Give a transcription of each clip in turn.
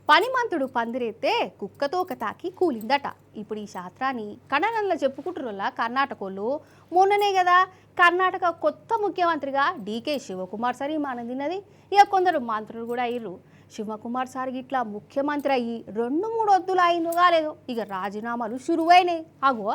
పనిమంతుడు పందిరేస్తే కుక్కతోక తాకి కూలిందట. ఇప్పుడు ఈ శాస్త్రాన్ని కన్నడంలో చెప్పుకుంటున్న కర్ణాటకలో మొన్ననే కదా కర్ణాటక కొత్త ముఖ్యమంత్రిగా డీకే శివకుమార్ సార్ మానందిన్నది. ఇక కొందరు మంత్రులు కూడా అయ్యారు. శివకుమార్ సార్ ఇట్లా ముఖ్యమంత్రి అయ్యి 2-3 వద్దులు అయిందో కాలేదు, ఇక రాజీనామాలు షురువైనాయి. అగో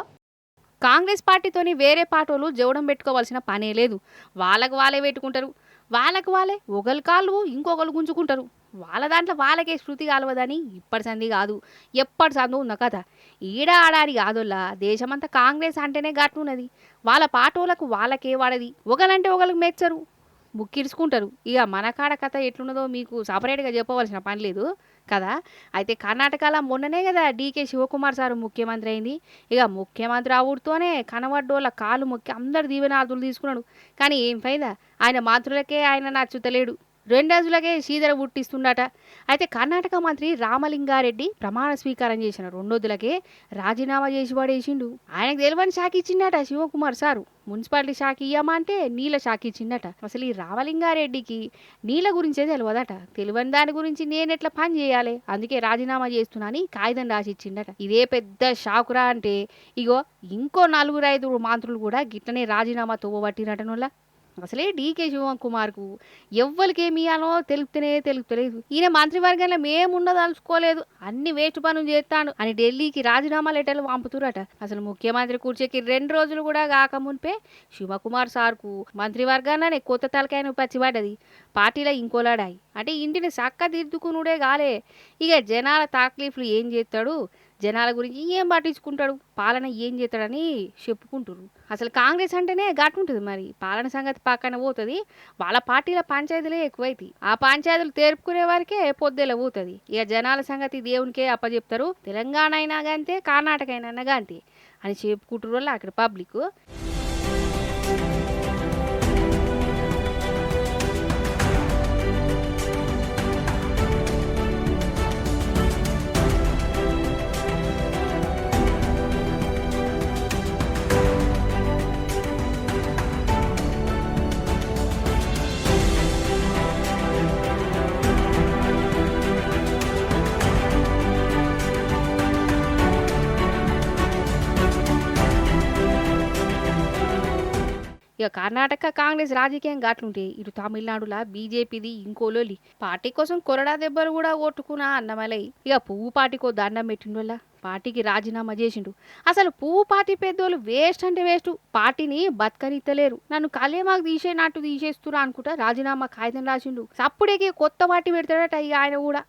కాంగ్రెస్ పార్టీతోని వేరే పార్టీలు జవడం పెట్టుకోవాల్సిన పనే లేదు. వాళ్ళకు వాళ్ళే పెట్టుకుంటారు. వాళ్ళకు వాళ్ళే ఒకరి కాళ్ళు ఇంకొకరు గుంజుకుంటారు. వాళ్ళ దాంట్లో వాళ్ళకే శృతి కాలవదని ఇప్పటి సంది కాదు, ఎప్పటి సందు ఉన్న కథ. ఈడ ఆడారి కాదోల్లా దేశమంతా కాంగ్రెస్ అంటేనే గట్టున్నది. వాళ్ళ పాటోలకు వాళ్ళకే వాడది. ఒకలంటే ఒకరికి మెచ్చరు, బుక్కిడ్చుకుంటారు. ఇక మన కాడ కథ ఎట్లున్నదో మీకు సపరేట్గా చెప్పవలసిన పని లేదు కదా. అయితే కర్ణాటకలో మొన్ననే కదా డీకే శివకుమార్ సార్ ముఖ్యమంత్రి అయింది. ఇక ముఖ్యమంత్రి అవుడుతోనే కనబడ్డోళ్ళ కాలు మొక్కి అందరు దీవెనార్థులు తీసుకున్నాడు. కానీ ఏం ఫైదా, ఆయన మంత్రులకే ఆయన నచ్చుతలేడు. 2 రోజులకే శ్రీధర పుట్టిస్తుండట. అయితే కర్ణాటక మంత్రి రామలింగారెడ్డి ప్రమాణ స్వీకారం చేసిన 2 రోజులకే రాజీనామా చేసి పడేసిండు. ఆయనకు తెలియని శాఖ ఇచ్చిండట శివకుమార్ సారు. మున్సిపాలిటీ శాఖ ఇయ్యమా అంటే నీళ్ళ శాఖ ఇచ్చిండట. అసలు ఈ రామలింగారెడ్డికి నీళ్ళ గురించే తెలియదట. తెలియని దాని గురించి నేను ఎట్లా పని చేయాలి, అందుకే రాజీనామా చేస్తున్నా అని కాగితం రాసి ఇచ్చిండట. ఇదే పెద్ద షాకురా అంటే ఇగో ఇంకో 4-5 మంత్రులు కూడా గిట్లనే రాజీనామా తోవబట్టినటనులా. అసలే డీకే శివకుమార్కు ఎవ్వరికేమి ఇయ్యాలో తెలుపుతలేదు. ఈయన మంత్రివర్గంలో మేముండదలుచుకోలేదు, అన్ని వేస్ట్ పనులు చేస్తాను అని ఢిల్లీకి రాజీనామా లెటర్లు పంపుతురట. అసలు ముఖ్యమంత్రి కూర్చోకి 2 రోజులు కూడా కాకమునిపే శివకుమార్ సార్కు మంత్రివర్గాన్ని కొత్త తలకాయను పచ్చిపడ్డది. పార్టీలో ఇంకోలాడాయి అంటే ఇంటిని చక్క దిద్దుకునుడే గాలే. ఇక జనాల తాక్లీఫ్లు ఏం చేస్తాడు, జనాల గురించి ఏం పట్టించుకుంటాడు, పాలన ఏం చేస్తాడని చెప్పుకుంటారు. అసలు కాంగ్రెస్ అంటేనే గట్టుంటుంది. మరి పాలన సంగతి పక్కన పోతుంది, వాళ్ళ పార్టీల పంచాయతీలే ఎక్కువైతాయి. ఆ పంచాయతీలు తెరుపుకునే వారికే పొద్దుల పోతుంది. ఇక జనాల సంగతి దేవునికే అప్పచెప్తారు. తెలంగాణ అయినా గంతే, కర్ణాటక అయినా గంతే అని చెప్పుకుంటారు వాళ్ళు అక్కడ పబ్లిక్. ఇక కర్ణాటక కాంగ్రెస్ రాజకీయం గాట్లుంటే ఇటు తమిళనాడులా బీజేపీది ఇంకోలోలి. పార్టీ కోసం కొరడా దెబ్బలు కూడా కొట్టుకున్నా అన్నమలై ఇక పువ్వు పార్టీకో దండం పెట్టిండు వల్ల పార్టీకి రాజీనామా చేసిండు. అసలు పువ్వు పార్టీ పెద్దోళ్ళు వేస్ట్ అంటే వేస్ట్, పార్టీని బతకనిత్తలేరు. నన్ను కళ్యామాకు తీసేనట్టు తీసేస్తున్నా అనుకుంటా రాజీనామా కాగితం రాసిండు. అప్పుడే కొత్త పార్టీ పెడతాడట ఇక ఆయన కూడా.